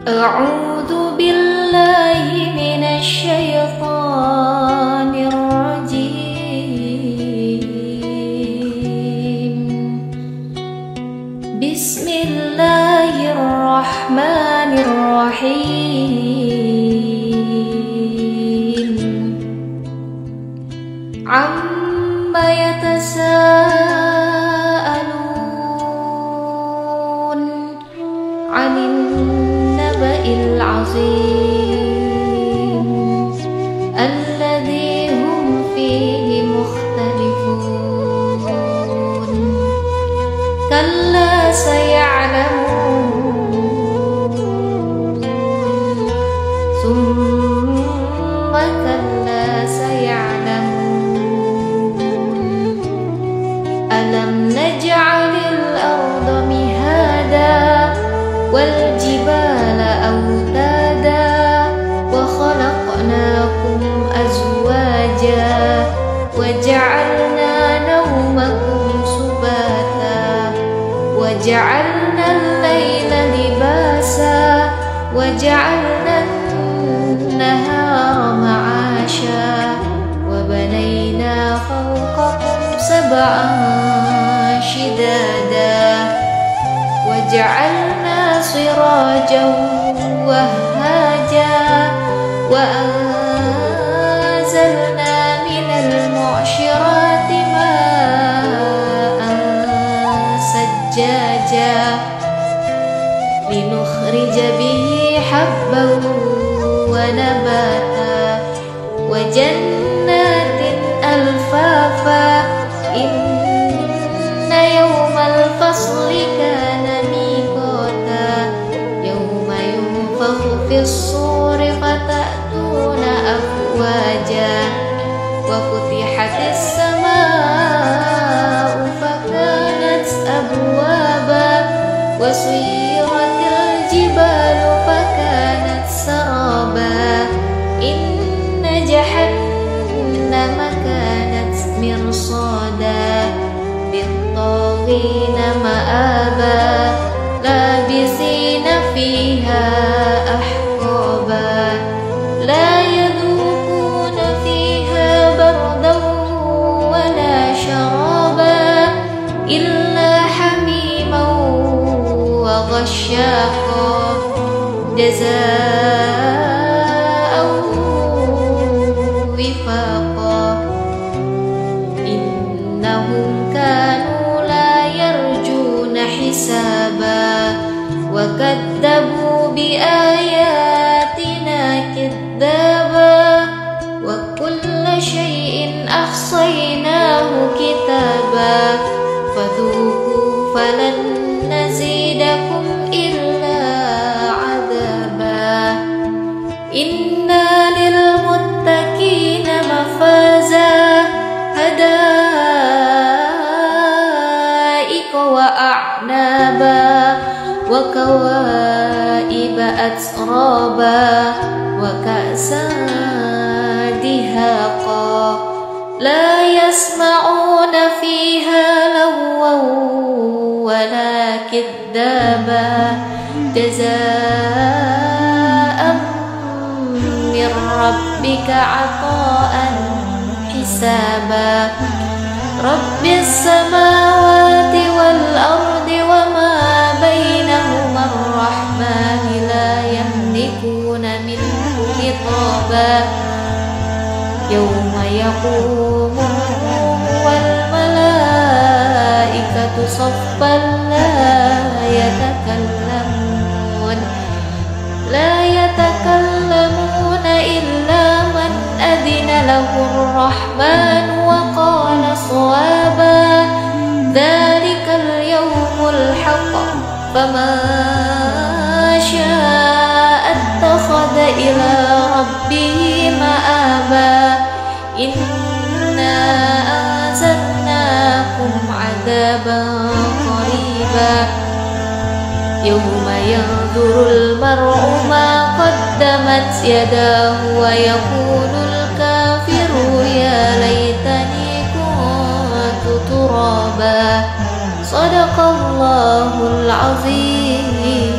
أعوذ بالله من الشيطان الرجيم. بسم الله الرحمن الرحيم. عما يتساءلون عن النبأ العظيم الذي هم فيه مختلفون. كلا سيعلمون ثم كلا سيعلمون. ألم نجعل الأرض مهادا والجبال أوتادا وخلقناكم أزواجا وجعلنا نومكم سباتا وجعلنا الليل لباسا وجعلنا النهار معاشا وبنينا فوقكم سبعا شدادا وجعلنا سراجا وهاجا وأنزلنا من المعشرات ماء ثجاجا لنخرج به حبا ونباتا وجنات ألفافا. إن يوم الفصل كان ميقاتا يوم ينفخ في الصور فتأتون أفواجا وفتحت السماء فكانت أبوابا وسيرت الجبال فكانت سرابا. إن جهنم كانت مرصادا للطاغين مآبا لابسين فيها أحقابا لا يذوقون فيها بردا ولا شرابا إلا حميما وغشاقا جزاء وفاقا. إنهم كانوا لا يرجون حسابا وكذبوا بآياتنا كذابا وكل شيء أحصيناه كتابا فذوقوا فلن نزيدكم إلا عذابا. إنا للمتقين مفازا حدائق وأعنابا وكواعب أترابا وكأسا دهاقا لا يسمعون فيها لغوا ولا كذابا جزاء من ربك عطاء حسابا. رب السماوات والأرض وما بينهما الرحمن لا يملكون منه خطابا. يوم يقوم الروح والملائكة صفا لا يتكلمون إلا من أذن له الرحمن وقال صوابا. ذلك اليوم الحق فمن شاء اتخذ إلى ربه مآبا. إنا أنذرناكم عذابا قريبا يوم ينظر المرء ما قدمت يداه ويقول الكافر يا ليتني كنت ترابا. صدق الله العظيم.